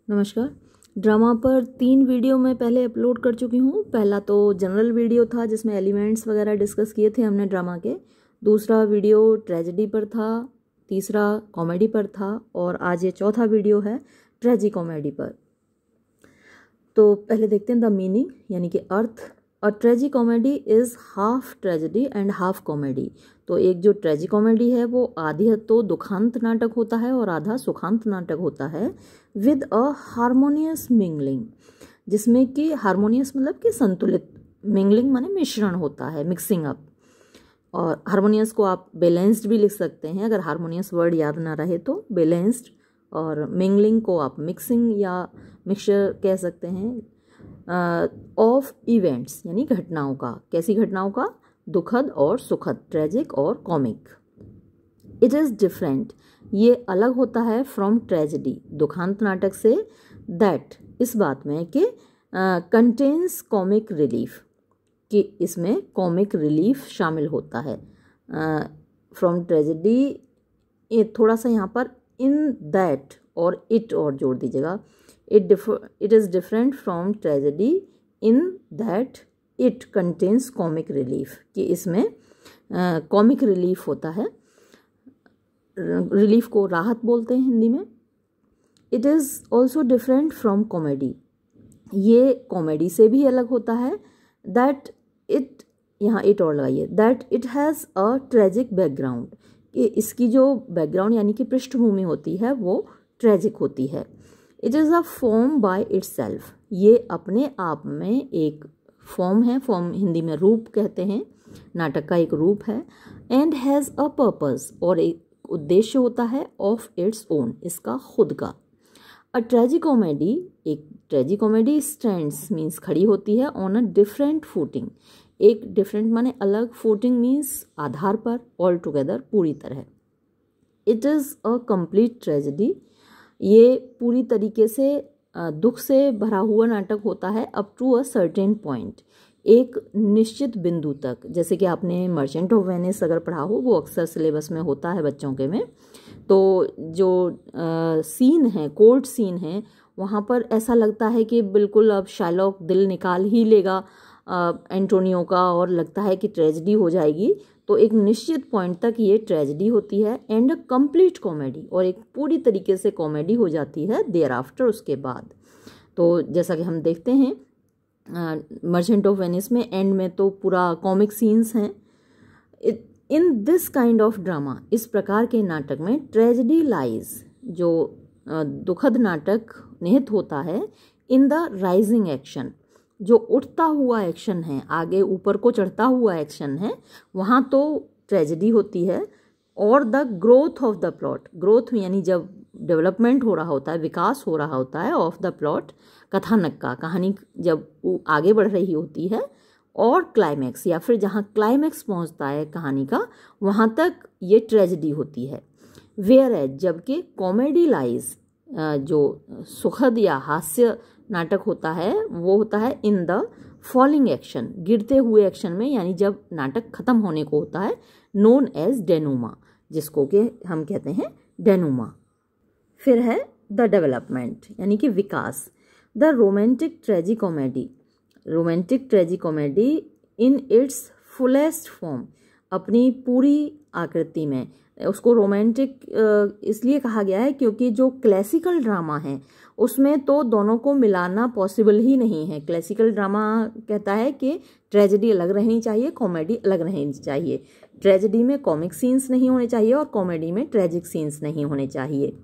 नमस्कार। ड्रामा पर 3 वीडियो मैं पहले अपलोड कर चुकी हूँ। पहला तो जनरल वीडियो था जिसमें एलिमेंट्स वगैरह डिस्कस किए थे हमने ड्रामा के। दूसरा वीडियो ट्रेजेडी पर था। तीसरा कॉमेडी पर था और आज ये चौथा वीडियो है ट्रेजी कॉमेडी पर। तो पहले देखते हैं द मीनिंग यानी कि अर्थ। A tragicomedy is half tragedy and half comedy. तो एक जो ट्रेजी कॉमेडी है वो आधी तो दुखांत नाटक होता है और आधा सुखांत नाटक होता है विद अ हारमोनियस मिंगलिंग, जिसमें कि हारमोनियस मतलब कि संतुलित, मिंगलिंग माने मिश्रण होता है, मिक्सिंग अप। और हारमोनियस को आप बैलेंस्ड भी लिख सकते हैं, अगर हारमोनियस वर्ड याद ना रहे तो बैलेंस्ड। और मिंगलिंग को आप मिक्सिंग या मिक्सचर कह सकते हैं। ऑफ इवेंट्स यानी घटनाओं का। कैसी घटनाओं का? दुखद और सुखद, ट्रेजिक और कॉमिक। इट इज़ डिफरेंट, ये अलग होता है फ्रॉम ट्रेजेडी, दुखांत नाटक से। दैट, इस बात में कि कंटेन्स कॉमिक रिलीफ, कि इसमें कॉमिक रिलीफ शामिल होता है। फ्रॉम ट्रेजेडी, ये थोड़ा सा यहाँ पर इन दैट और इट और जोड़ दीजिएगा। It is different from tragedy in that it contains comic relief, कि इसमें कॉमिक रिलीफ होता है। रिलीफ को राहत बोलते हैं हिंदी में। It is also different from comedy, ये कॉमेडी से भी अलग होता है। दैट इट, यहाँ इट और लगाइए, that it has a tragic background, कि इसकी जो बैकग्राउंड यानी कि पृष्ठभूमि होती है वो ट्रेजिक होती है। It is a form by itself, ये अपने आप में एक फॉर्म है, फॉर्म हिंदी में रूप कहते हैं, नाटक का एक रूप है। एंड हैज़ अ पर्पस, और एक उद्देश्य होता है, ऑफ इट्स ओन, इसका खुद का। अ ट्रेजी कॉमेडी, एक ट्रेजी कॉमेडी स्टैंड्स मीन्स खड़ी होती है, ऑन अ डिफरेंट फूटिंग, एक डिफरेंट माने अलग, फूटिंग मीन्स आधार पर, ऑल टुगेदर पूरी तरह। It is a complete tragedy, ये पूरी तरीके से दुख से भरा हुआ नाटक होता है up to a certain point, एक निश्चित बिंदु तक। जैसे कि आपने मर्चेंट ऑफ वेनिस अगर पढ़ा हो, वो अक्सर सिलेबस में होता है बच्चों के में। तो जो सीन है, कोर्ट सीन है, वहाँ पर ऐसा लगता है कि बिल्कुल अब शार्लॉक दिल निकाल ही लेगा एंटोनियो का, और लगता है कि ट्रेजेडी हो जाएगी। तो एक निश्चित पॉइंट तक ये ट्रेजेडी होती है। एंड अ कंप्लीट कॉमेडी, और एक पूरी तरीके से कॉमेडी हो जाती है देयर आफ्टर, उसके बाद। तो जैसा कि हम देखते हैं मर्चेंट ऑफ वेनिस में एंड में तो पूरा कॉमिक सीन्स हैं। In this kind of drama, इस प्रकार के नाटक में ट्रेजेडी लाइज, जो दुखद नाटक निहित होता है, इन द राइजिंग एक्शन, जो उठता हुआ एक्शन है, आगे ऊपर को चढ़ता हुआ एक्शन है, वहाँ तो ट्रेजेडी होती है। और the growth of the plot, growth यानी जब डेवलपमेंट हो रहा होता है, विकास हो रहा होता है, ऑफ द प्लॉट कथानक का, कहानी जब आगे बढ़ रही होती है, और क्लाइमैक्स या फिर जहाँ क्लाइमैक्स पहुँचता है कहानी का, वहाँ तक ये ट्रेजेडी होती है। वेयर एज, जबकि कॉमेडी लाइज, जो सुखद या हास्य नाटक होता है वो होता है इन द फॉलिंग एक्शन, गिरते हुए एक्शन में, यानी जब नाटक खत्म होने को होता है, नोन एज डेनूमा, जिसको कि हम कहते हैं डेनूमा। फिर है द डेवलपमेंट यानी कि विकास। The romantic tragicomedy, romantic tragicomedy in its fullest form, अपनी पूरी आकृति में, उसको रोमांटिक इसलिए कहा गया है क्योंकि जो क्लासिकल ड्रामा है उसमें तो दोनों को मिलाना पॉसिबल ही नहीं है। क्लासिकल ड्रामा कहता है कि ट्रेजेडी अलग रहनी चाहिए, कॉमेडी अलग रहनी चाहिए। ट्रेजेडी में कॉमिक सीन्स नहीं होने चाहिए और कॉमेडी में ट्रेजिक सीन्स नहीं होने चाहिए।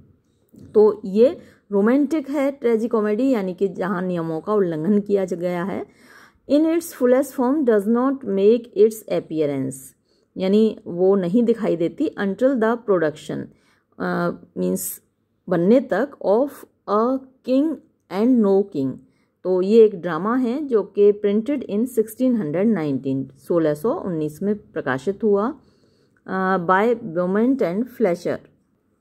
तो ये रोमांटिक है ट्रेजी कॉमेडी, यानी कि जहाँ नियमों का उल्लंघन किया गया है। इन its fullest form does not make it's appearance, यानी वो नहीं दिखाई देती अंटिल द प्रोडक्शन मीन्स बनने तक, of a king and no king. तो ये एक ड्रामा है जो कि प्रिंटेड इन 1619 में प्रकाशित हुआ बाय ब्यूमेंट एंड फ्लेशर।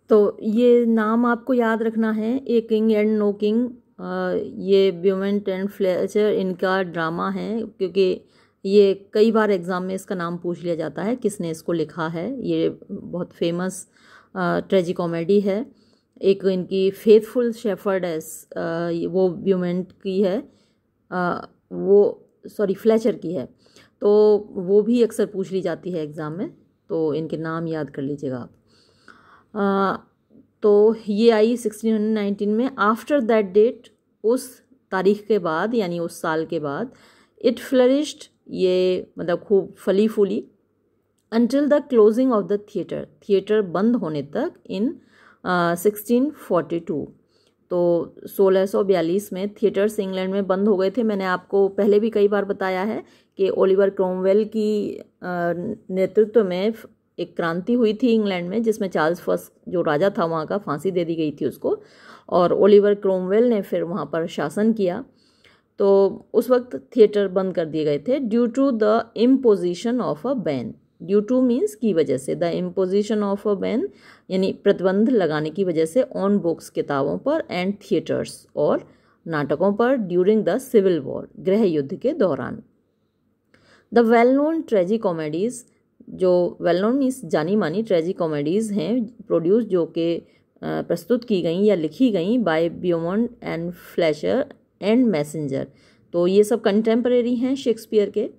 तो ये नाम आपको याद रखना है, a king and no king, ये ब्यूमेंट एंड फ्लेचर इनका ड्रामा है, क्योंकि ये कई बार एग्ज़ाम में इसका नाम पूछ लिया जाता है किसने इसको लिखा है। ये बहुत फेमस ट्रेजी कॉमेडी है। एक इनकी फेथफुल शेफर्ड है, वो ब्यूमेंट की है, फ्लेचर की है, तो वो भी अक्सर पूछ ली जाती है एग्ज़ाम में, तो इनके नाम याद कर लीजिएगा आप। तो ये आई 1619 में। आफ्टर दैट डेट, उस तारीख के बाद यानी उस साल के बाद, इट फ्लरिश्ड, ये मतलब खूब फली फूली, until the closing of the theatre बंद होने तक इन 1642। तो 1642 में थिएटर्स इंग्लैंड में बंद हो गए थे। मैंने आपको पहले भी कई बार बताया है कि ओलिवर क्रोमवेल की नेतृत्व में एक क्रांति हुई थी इंग्लैंड में, जिसमें चार्ल्स फर्स्ट जो राजा था वहाँ का, फांसी दे दी गई थी उसको, और ओलिवर क्रोमवेल ने फिर वहाँ पर शासन किया। तो उस वक्त थिएटर बंद कर दिए गए थे due to the imposition of a ban. Due to means की वजह से, the imposition of a ban यानी प्रतिबंध लगाने की वजह से, ऑन बुक्स किताबों पर, एंड थिएटर्स और नाटकों पर, ड्यूरिंग द सिविल वॉर गृह युद्ध के दौरान। द वेल नोन ट्रेजी कॉमेडीज़, जो वेल नोन मीन्स जानी मानी ट्रेजी कॉमेडीज़ हैं प्रोड्यूस, जो कि प्रस्तुत की गई या लिखी गई by Beaumont and Fletcher and Massinger. तो ये सब कंटेम्परेरी हैं शेक्सपियर के।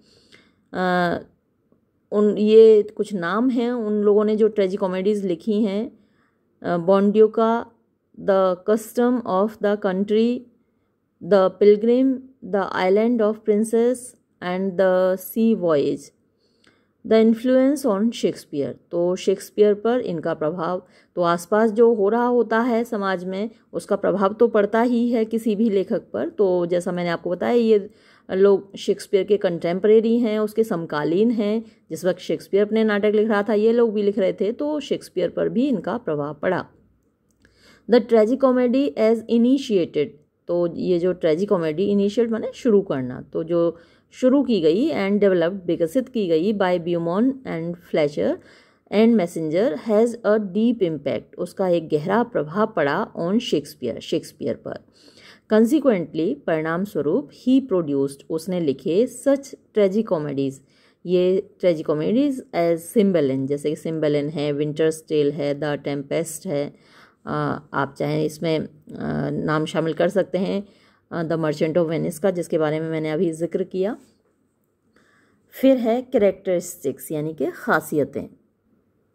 ये कुछ नाम हैं उन लोगों ने जो ट्रेजी कॉमेडीज़ लिखी हैं। Bonduca, the custom of the country, the pilgrim, the island of princes and the sea voyage. The influence on Shakespeare, तो शेक्सपियर पर इनका प्रभाव, तो आसपास जो हो रहा होता है समाज में उसका प्रभाव तो पड़ता ही है किसी भी लेखक पर। तो जैसा मैंने आपको बताया, ये लोग शेक्सपियर के कंटेम्परेरी हैं, उसके समकालीन हैं। जिस वक्त शेक्सपियर अपने नाटक लिख रहा था, ये लोग भी लिख रहे थे, तो शेक्सपियर पर भी इनका प्रभाव पड़ा। The tragicomedy as initiated, तो ये जो ट्रेजी कॉमेडी, इनिशिएट माने शुरू करना, तो जो शुरू की गई, एंड डेवलप्ड विकसित की गई by Beaumont and Fletcher and Massinger, has a deep impact, उसका एक गहरा प्रभाव पड़ा ऑन शेक्सपियर पर। कंसिक्वेंटली, परिणाम स्वरूप, ही प्रोड्यूस्ड, उसने लिखे सच ट्रेजी कॉमेडीज़, ये ट्रेजी कॉमेडीज़ एज सिम्बेलिन, जैसे कि सिम्बेलिन है, विंटर्स टेल है, द टेम्पेस्ट है, आप चाहें इसमें नाम शामिल कर सकते हैं द मर्चेंट ऑफ वेनिस का, जिसके बारे में मैंने अभी जिक्र किया। फिर है कैरेक्टरिस्टिक्स यानी कि खासियतें।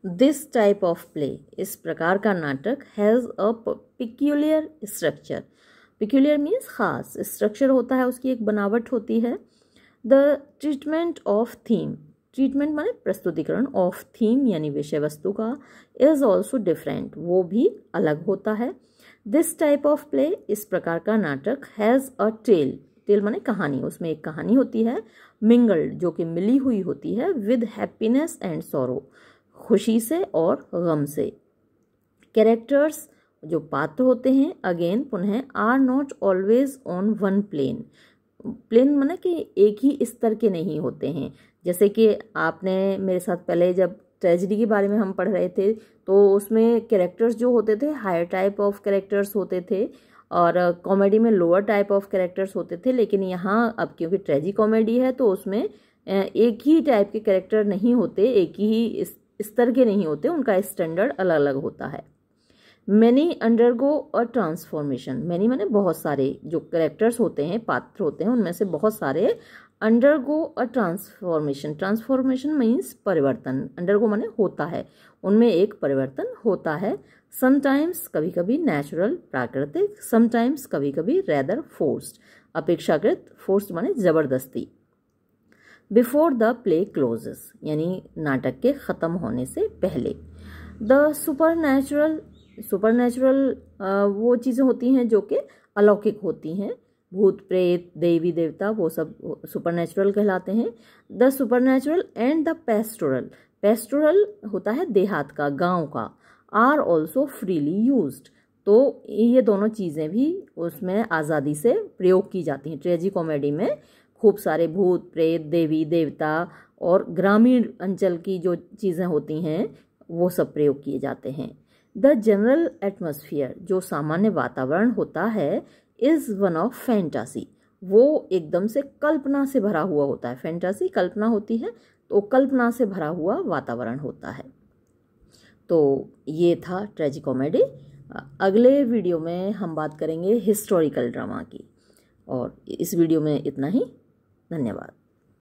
दिस टाइप ऑफ प्ले, इस प्रकार का नाटक, has a peculiar structure, peculiar means खास, स्ट्रक्चर होता है उसकी, एक बनावट होती है। The treatment of theme, treatment माने प्रस्तुतिकरण, ऑफ थीम यानी विषय वस्तु का, इज ऑल्सो डिफरेंट, वो भी अलग होता है। दिस टाइप ऑफ प्ले, इस प्रकार का नाटक, हैज़ अ टेल, टेल माने कहानी, उसमें एक कहानी होती है, मिंगल्ड जो कि मिली हुई होती है, विद हैप्पीनेस एंड सॉरो, खुशी से और गम से। कैरेक्टर्स, जो पात्र होते हैं, अगेन पुनः, are not always on one plane, plane माने कि एक ही स्तर के नहीं होते हैं। जैसे कि आपने मेरे साथ पहले जब ट्रेजेडी के बारे में हम पढ़ रहे थे, तो उसमें कैरेक्टर्स जो होते थे हायर टाइप ऑफ कैरेक्टर्स होते थे, और कॉमेडी में लोअर टाइप ऑफ कैरेक्टर्स होते थे। लेकिन यहाँ अब क्योंकि ट्रेजी कॉमेडी है, तो उसमें एक ही टाइप के कैरेक्टर नहीं होते, एक ही स्तर के नहीं होते, उनका स्टैंडर्ड अलग अलग होता है। Many undergo a transformation, many माने बहुत सारे, जो कैरेक्टर्स होते हैं, पात्र होते हैं, उनमें से बहुत सारे undergo a transformation, transformation means परिवर्तन, अंडरगो माने होता है, उनमें एक परिवर्तन होता है। समटाइम्स, कभी कभी नेचुरल प्राकृतिक, समटाइम्स कभी कभी रेदर फोर्स्ड, अपेक्षाकृत, फोर्स्ड माने जबरदस्ती। बिफोर द प्ले क्लोजेस, यानी नाटक के ख़त्म होने से पहले। द सुपरनैचुरल, सुपरनैचुरल वो चीज़ें होती हैं जो कि अलौकिक होती हैं, भूत प्रेत देवी देवता, वो सब सुपरनैचुरल कहलाते हैं। The supernatural and the pastoral, pastoral होता है देहात का, गांव का, आर ऑल्सो फ्रीली यूज्ड, तो ये दोनों चीज़ें भी उसमें आज़ादी से प्रयोग की जाती हैं। ट्रेजी कॉमेडी में खूब सारे भूत प्रेत देवी देवता और ग्रामीण अंचल की जो चीज़ें होती हैं वो सब प्रयोग किए जाते हैं। द जनरल एटमॉस्फेयर, जो सामान्य वातावरण होता है, इज़ वन ऑफ फैंटासी, वो एकदम से कल्पना से भरा हुआ होता है। फैंटासी कल्पना होती है, तो कल्पना से भरा हुआ वातावरण होता है। तो ये था ट्रेजी कॉमेडी। अगले वीडियो में हम बात करेंगे हिस्टोरिकल ड्रामा की। और इस वीडियो में इतना ही। धन्यवाद।